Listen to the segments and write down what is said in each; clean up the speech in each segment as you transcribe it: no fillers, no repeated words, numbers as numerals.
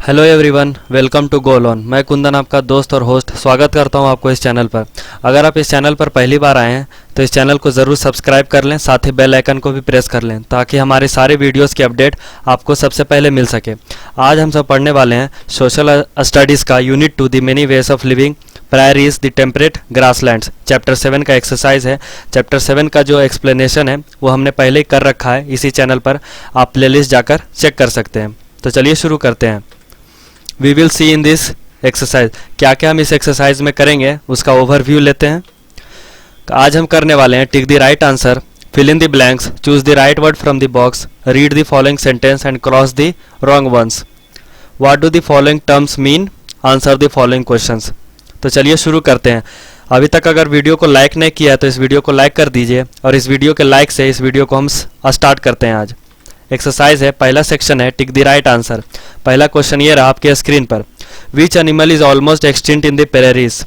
Hello everyone, welcome to Go Lawn. मैं कुंदन, आपका दोस्त और होस्ट, स्वागत करता हूं आपको इस चैनल पर। अगर आप इस चैनल पर पहली बार आए हैं तो इस चैनल को ज़रूर सब्सक्राइब कर लें, साथ ही बेल आइकन को भी प्रेस कर लें ताकि हमारे सारे वीडियोस की अपडेट आपको सबसे पहले मिल सके। आज हम सब पढ़ने वाले हैं सोशल स्टडीज़ का unit 2 the many ways of living प्रायरीज the temperate grasslands. Chapter 7 का एक्सरसाइज है। चैप्टर 7 का जो एक्सप्लेनेशन है वो हमने पहले ही कर रखा है इसी चैनल पर, आप प्लेलिस्ट जाकर चेक कर सकते हैं। तो चलिए शुरू करते हैं। We will see in this exercise, क्या क्या हम इस एक्सरसाइज में करेंगे उसका ओवरव्यू लेते हैं। आज हम करने वाले हैं tick the right answer, fill in the blanks, choose the right word from the box, read the following sentence and cross the wrong ones. What do the following terms mean, answer the following questions. तो चलिए शुरू करते हैं। अभी तक अगर video को like नहीं किया है तो इस वीडियो को लाइक कर दीजिए, और इस वीडियो के लाइक से इस वीडियो को हम स्टार्ट करते हैं। आज एक्सरसाइज है, पहला सेक्शन है टिक द राइट आंसर। पहला क्वेश्चन ये रहा आपके स्क्रीन पर, which animal is almost extinct in the prairies.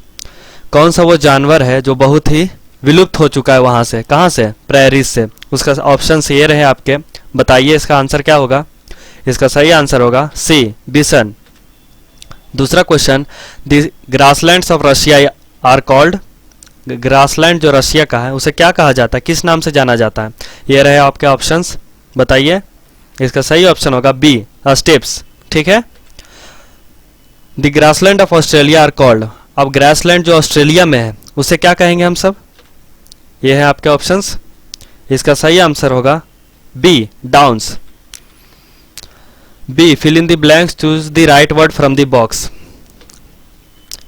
कौन सा वो जानवर है जो बहुत ही विलुप्त हो चुका है वहां से, कहाँ से, प्रेरीज से। उसका ऑप्शन ये रहे आपके, बताइए इसका आंसर क्या होगा। इसका सही आंसर होगा सी, बिसन। दूसरा question, the grasslands of Russia are called. Grassland जो रशिया का है उसे क्या कहा जाता है, किस नाम से जाना जाता है। ये रहे आपके ऑप्शंस, बताइए। इसका सही ऑप्शन होगा बी, स्टेप्स। ठीक है। The grassland of Australia are called. अब ग्रासलैंड जो ऑस्ट्रेलिया में है उसे क्या कहेंगे हम सब। ये है आपके ऑप्शंस। इसका सही आंसर होगा B, downs. B, fill in the blanks, choose the right word from the box.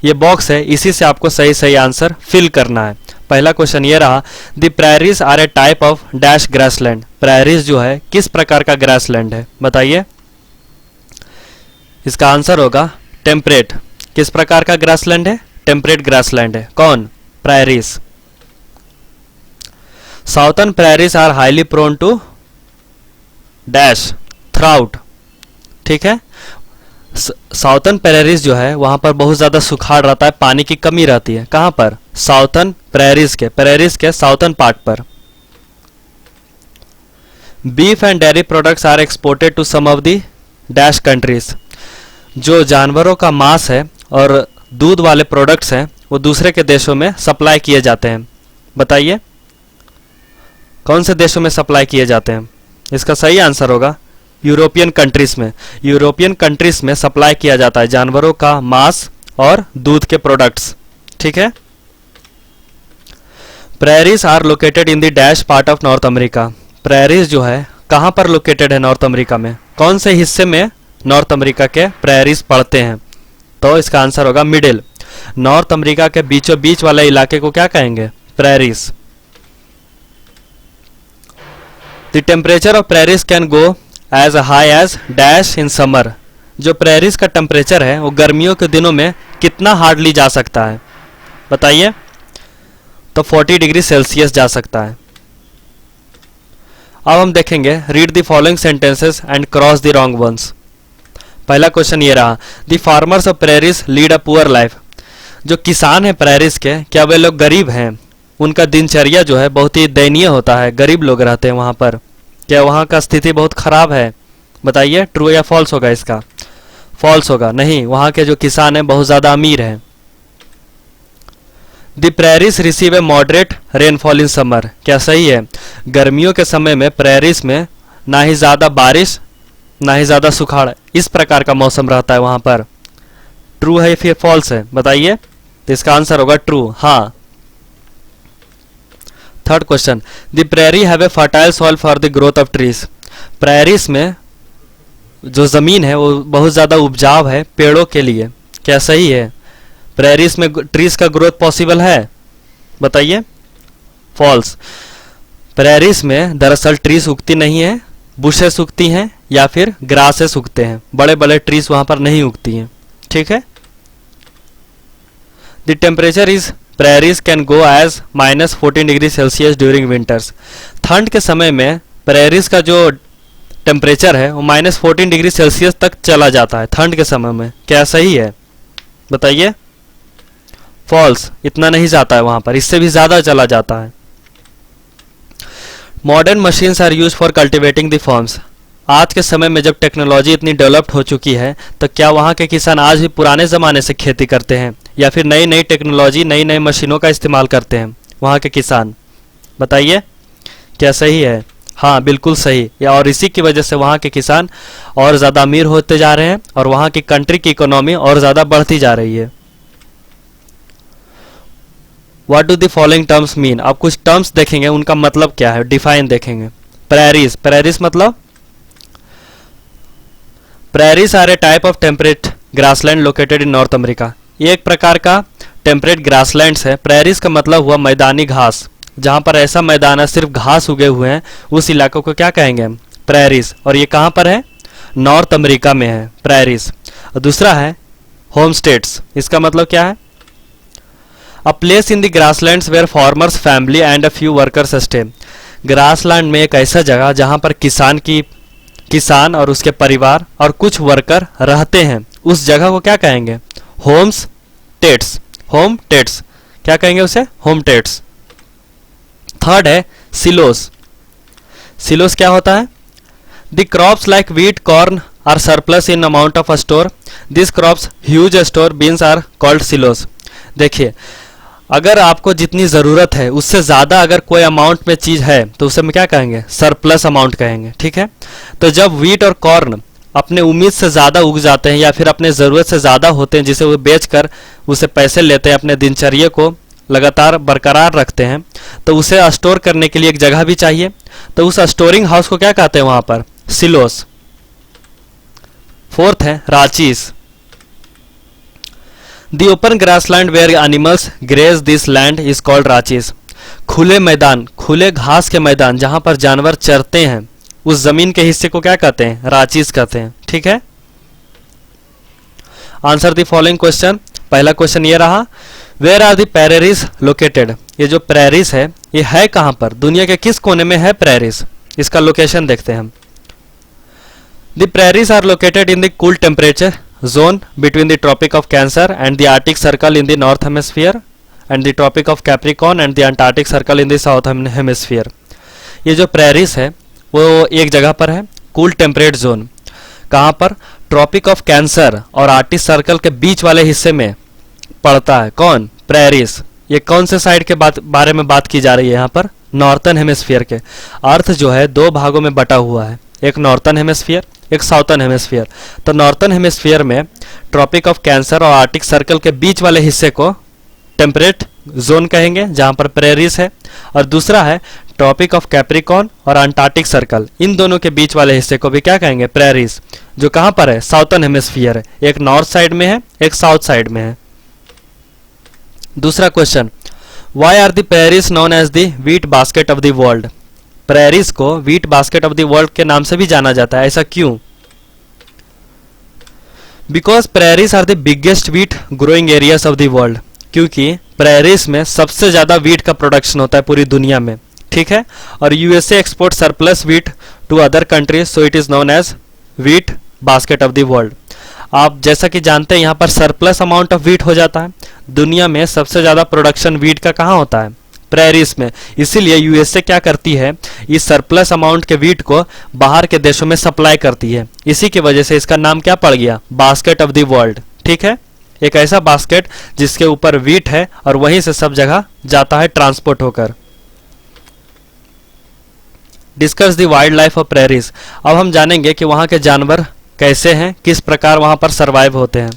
ये बॉक्स है, इसी से आपको सही सही आंसर फिल करना है। पहला क्वेश्चन ये रहा, the prairies are a type of dash grassland. Prairies जो है किस प्रकार का ग्रासलैंड है, बताइए। इसका आंसर होगा टेम्परेट। किस प्रकार का ग्रासलैंड है, टेम्परेट ग्रासलैंड है। कौन, prairies. Southern prairies are highly prone to dash drought. ठीक है। साउथर्न प्रेरीज जो है वहां पर बहुत ज्यादा सुखाड़ रहता है, पानी की कमी रहती है। कहां पर, साउथर्न प्रेरीज के साउथर्न पार्ट पर। Beef and dairy products are exported to some of the dash countries. जो जानवरों का मांस है और दूध वाले प्रोडक्ट्स हैं वो दूसरे के देशों में सप्लाई किए जाते हैं। बताइए कौन से देशों में सप्लाई किए जाते हैं। इसका सही आंसर होगा यूरोपियन कंट्रीज में। यूरोपियन कंट्रीज में सप्लाई किया जाता है जानवरों का मांस और दूध के प्रोडक्ट्स। ठीक है। Prairies are located in the dash part of North America. Prairies जो है कहां पर लोकेटेड है, नॉर्थ अमेरिका में। कौन से हिस्से में नॉर्थ अमेरिका के प्रेरीज पड़ते हैं, तो इसका आंसर होगा मिडिल। नॉर्थ अमेरिका के बीचों बीच वाले इलाके को क्या कहेंगे, prairies. The temperature of prairies can go as high as dash in summer. जो प्रेरीज का टेम्परेचर है वो गर्मियों के दिनों में कितना हार्डली जा सकता है, बताइए। तो 40 डिग्री सेल्सियस जा सकता है। अब हम देखेंगे, read the following sentences and cross the wrong ones. पहला क्वेश्चन ये रहा, the farmers of prairies lead a poor life. जो किसान है प्रेरीज के, क्या वे लोग गरीब हैं। उनका दिनचर्या जो है बहुत ही दयनीय होता है, गरीब लोग रहते हैं वहां पर। क्या वहां का स्थिति बहुत खराब है, बताइए। ट्रू या फॉल्स होगा इसका, फॉल्स होगा। नहीं, वहां के जो किसान हैं बहुत ज्यादा अमीर हैं। The prairies receive A moderate rainfall in summer. क्या सही है, गर्मियों के समय में प्रेरीज में ना ही ज्यादा बारिश ना ही ज्यादा सुखाड़, इस प्रकार का मौसम रहता है वहां पर। ट्रू है फिर फॉल्स है, बताइए। तो इसका आंसर होगा ट्रू, हाँ। Third question, the prairie have a fertile soil for the growth of trees. Prairies में जो जमीन है वो बहुत ज्यादा उपजाऊ है पेड़ों के लिए। क्या सही है, प्रेरीज में ट्रीज का ग्रोथ पॉसिबल है, बताइए। फॉल्स। प्रेरीज में दरअसल ट्रीज उगती नहीं है, बुशेस उगती हैं या फिर ग्रासेस उगते हैं। बड़े बड़े ट्रीज वहां पर नहीं उगती हैं। ठीक है। The temperature is prairies can go as -14 degree Celsius during winters. ठंड के समय में प्रेरीज का जो टेम्परेचर है वो -14 डिग्री सेल्सियस तक चला जाता है ठंड के समय में। क्या सही है, बताइए। फॉल्स, इतना नहीं जाता है वहां पर, इससे भी ज्यादा चला जाता है। Modern machines are use for cultivating the farms. आज के समय में जब टेक्नोलॉजी इतनी डेवलप्ड हो चुकी है, तो क्या वहाँ के किसान आज भी पुराने ज़माने से खेती करते हैं या फिर नई नई टेक्नोलॉजी, नई नई मशीनों का इस्तेमाल करते हैं वहाँ के किसान? बताइए, क्या सही है? हाँ, बिल्कुल सही। और इसी की वजह से वहाँ के किसान और ज़्यादा अमीर होते जा रहे हैं और वहाँ की कंट्री की इकोनॉमी और ज़्यादा बढ़ती जा रही है। What do the following terms mean? आप कुछ टर्म्स देखेंगे, उनका मतलब क्या है, डिफाइन देखेंगे। प्रेरीज, प्रेरीज मतलब prairies are a type of temperate grassland located in North America. ये एक प्रकार का टेम्परेट ग्रासलैंड्स है। प्रेरीज का मतलब हुआ मैदानी घास, जहाँ पर ऐसा मैदान है सिर्फ घास उगे हुए हैं, उस इलाकों को क्या कहेंगे हम? प्रेरीज। और ये कहाँ पर है? नॉर्थ अमेरिका में है प्रेरीज। और दूसरा है होम स्टेट्स। इसका मतलब क्या है? A place in the grasslands where farmers family and a few workers stay. Grassland में एक ऐसा जगह जहाँ पर किसान और उसके परिवार और कुछ वर्कर रहते हैं, उस जगह को क्या कहेंगे? Home states. होम स्टेट्स क्या कहेंगे उसे? Homesteads. थर्ड है सिलोस। सिलोस क्या होता है? The crops like wheat, corn are surplus in amount of a store. This crops huge store bins are called silos. देखिए, अगर आपको जितनी ज़रूरत है उससे ज़्यादा अगर कोई अमाउंट में चीज़ है तो उसे हम क्या कहेंगे? सरप्लस अमाउंट कहेंगे। ठीक है, तो जब व्हीट और कॉर्न अपने उम्मीद से ज़्यादा उग जाते हैं या फिर अपने ज़रूरत से ज़्यादा होते हैं, जिसे वो बेचकर उसे पैसे लेते हैं, अपने दिनचर्या को लगातार बरकरार रखते हैं, तो उसे स्टोर करने के लिए एक जगह भी चाहिए। तो उस स्टोरिंग हाउस को क्या कहते हैं वहाँ पर? सिलोस। फोर्थ है ranches. The open grassland where animals graze this land is called ranches. खुले मैदान, खुले घास के मैदान जहां पर जानवर चरते हैं, उस जमीन के हिस्से को क्या कहते हैं? राचीज कहते हैं। ठीक है, आंसर द फॉलोइंग क्वेश्चन। पहला क्वेश्चन ये रहा, where are the prairies located. ये जो प्रेरीज है ये है कहां पर? दुनिया के किस कोने में है प्रेरीज? इसका लोकेशन देखते हैं हम। The prairies are located in the cool temperature zone between the Tropic of Cancer and the Arctic Circle in the North Hemisphere and the Tropic of Capricorn and the Antarctic Circle in the South Hemisphere। ये जो prairies है वो एक जगह पर है, cool temperate zone. कहाँ पर? ट्रॉपिक ऑफ कैंसर और आर्टिक सर्कल के बीच वाले हिस्से में पड़ता है। कौन? प्रेरीज। ये कौन से साइड के बारे में बात की जा रही है यहाँ पर? नॉर्थन हेमिस्फीयर के। अर्थ जो है दो भागों में बटा हुआ है, एक नॉर्थन हेमिस्फीयर, एक साउथर्न हेमिस्फीयर। तो नॉर्थन हेमिस्फीयर में ट्रॉपिक ऑफ कैंसर और आर्टिक सर्कल के बीच वाले हिस्से को टेम्परेट जोन कहेंगे, जहां पर प्रेरीज है। और दूसरा है ट्रॉपिक ऑफ कैप्रिकॉर्न और अंटार्कटिक सर्कल, इन दोनों के बीच वाले हिस्से को भी क्या कहेंगे? प्रेरीज, जो कहां पर है? साउथर्न हेमिस्फीयर है। एक नॉर्थ साइड में है, एक साउथ साइड में है। दूसरा question, why are the prairies known as the wheat basket of the world. Prairies को wheat basket of the world के नाम से भी जाना जाता है, ऐसा क्यों? Because prairies are the biggest wheat growing areas of the world. क्योंकि प्रेरीज में सबसे ज्यादा व्हीट का प्रोडक्शन होता है पूरी दुनिया में। ठीक है, और USA export surplus wheat to other countries, so it is known as wheat basket of the world. आप जैसा कि जानते हैं यहाँ पर सरप्लस अमाउंट ऑफ व्हीट हो जाता है। दुनिया में सबसे ज्यादा प्रोडक्शन व्हीट का कहाँ होता है? प्रेरीज में। इसीलिए यूएसए क्या करती है? इस सरप्लस अमाउंट के व्हीट को बाहर के देशों में सप्लाई करती है। इसी की वजह से इसका नाम क्या पड़ गया? Basket of the world. ठीक है, एक ऐसा बास्केट जिसके ऊपर व्हीट है और वहीं से सब जगह जाता है ट्रांसपोर्ट होकर। Discuss the wild life of prairies. अब हम जानेंगे कि वहां के जानवर कैसे हैं, किस प्रकार वहां पर सर्वाइव होते हैं।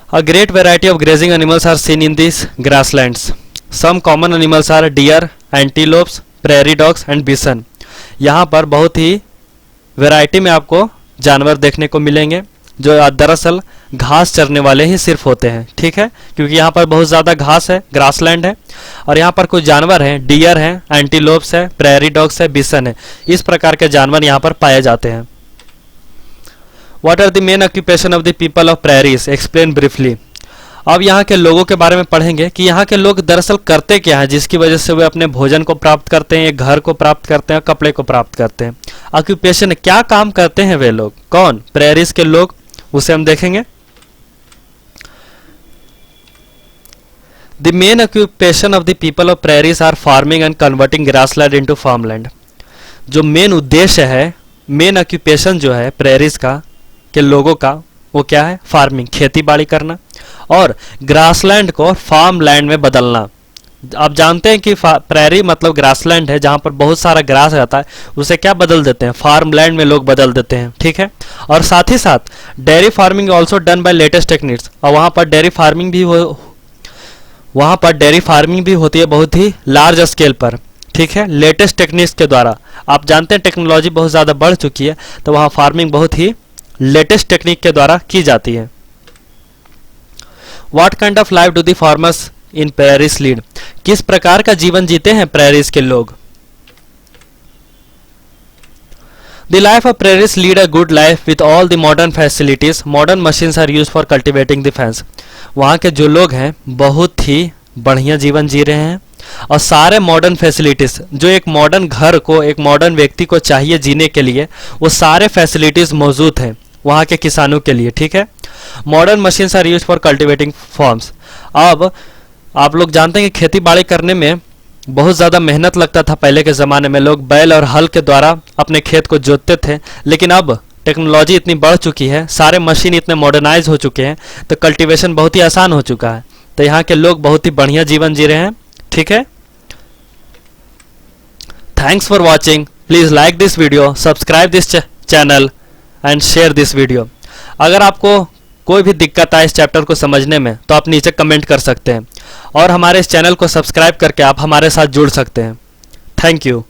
A great variety of grazing animals are seen in these grasslands. Some common animals are deer, antelopes, prairie dogs and bison. यहाँ पर बहुत ही वैरायटी में आपको जानवर देखने को मिलेंगे जो दरअसल घास चरने वाले ही सिर्फ होते हैं। ठीक है, क्योंकि यहाँ पर बहुत ज़्यादा घास है, ग्रासलैंड है। और यहाँ पर कुछ जानवर हैं, डियर हैं, एंटीलोप्स है, प्रेरी डॉग्स है, बिसन है। इस प्रकार के जानवर यहाँ पर पाए जाते हैं। What are the main occupation of the people of prairies? Explain briefly. अब यहाँ के लोगों के बारे में पढ़ेंगे कि यहाँ के लोग दरअसल करते क्या है, जिसकी वजह से वे अपने भोजन को प्राप्त करते हैं, घर को प्राप्त करते हैं, कपड़े को प्राप्त करते हैं। ऑक्यूपेशन, क्या काम करते हैं वे लोग? कौन? प्रेरीज के लोग, उसे हम देखेंगे। The main occupation of the people of prairies are farming and converting grassland into farmland. जो मेन उद्देश्य है, मेन ऑक्यूपेशन जो है प्रेरीज का के लोगों का, वो क्या है? फार्मिंग, खेती बाड़ी करना, और ग्रासलैंड को फार्म लैंड में बदलना। आप जानते हैं कि प्रेरी मतलब ग्रासलैंड है, जहां पर बहुत सारा ग्रास रहता है, उसे क्या बदल देते हैं? फार्म लैंड में लोग बदल देते हैं, ठीक है। और साथ ही साथ dairy farming also done by latest techniques, और वहां पर डेयरी फार्मिंग भी होती है बहुत ही लार्ज स्केल पर, ठीक है, लेटेस्ट टेक्निक्स के द्वारा। आप जानते हैं टेक्नोलॉजी बहुत ज़्यादा बढ़ चुकी है, तो वहाँ फार्मिंग बहुत ही लेटेस्ट टेक्निक के द्वारा की जाती है। What kind of life do the farmers in prairies lead? किस प्रकार का जीवन जीते हैं प्रेरीज के लोग? The life of prairies lead a good life with all the modern facilities. Modern machines are used for cultivating the fence. वहाँ के जो लोग हैं बहुत ही बढ़िया जीवन जी रहे हैं, और सारे मॉडर्न फैसिलिटीज़ जो एक मॉडर्न घर को, एक मॉडर्न व्यक्ति को चाहिए जीने के लिए, वो सारे फैसिलिटीज़ मौजूद हैं वहाँ के किसानों के लिए, ठीक है। Modern machines are use for cultivating farms. अब आप लोग जानते हैं कि खेती बाड़ी करने में बहुत ज़्यादा मेहनत लगता था। पहले के ज़माने में लोग बैल और हल के द्वारा अपने खेत को जोतते थे, लेकिन अब टेक्नोलॉजी इतनी बढ़ चुकी है, सारे मशीन इतने मॉडर्नाइज हो चुके हैं, तो कल्टीवेशन बहुत ही आसान हो चुका है। तो यहाँ के लोग बहुत ही बढ़िया जीवन जी रहे हैं, ठीक है। Thanks for watching. Please like this video, subscribe this channel and share this video. अगर आपको कोई भी दिक्कत आए इस चैप्टर को समझने में, तो आप नीचे कमेंट कर सकते हैं, और हमारे इस चैनल को सब्सक्राइब करके आप हमारे साथ जुड़ सकते हैं। Thank you.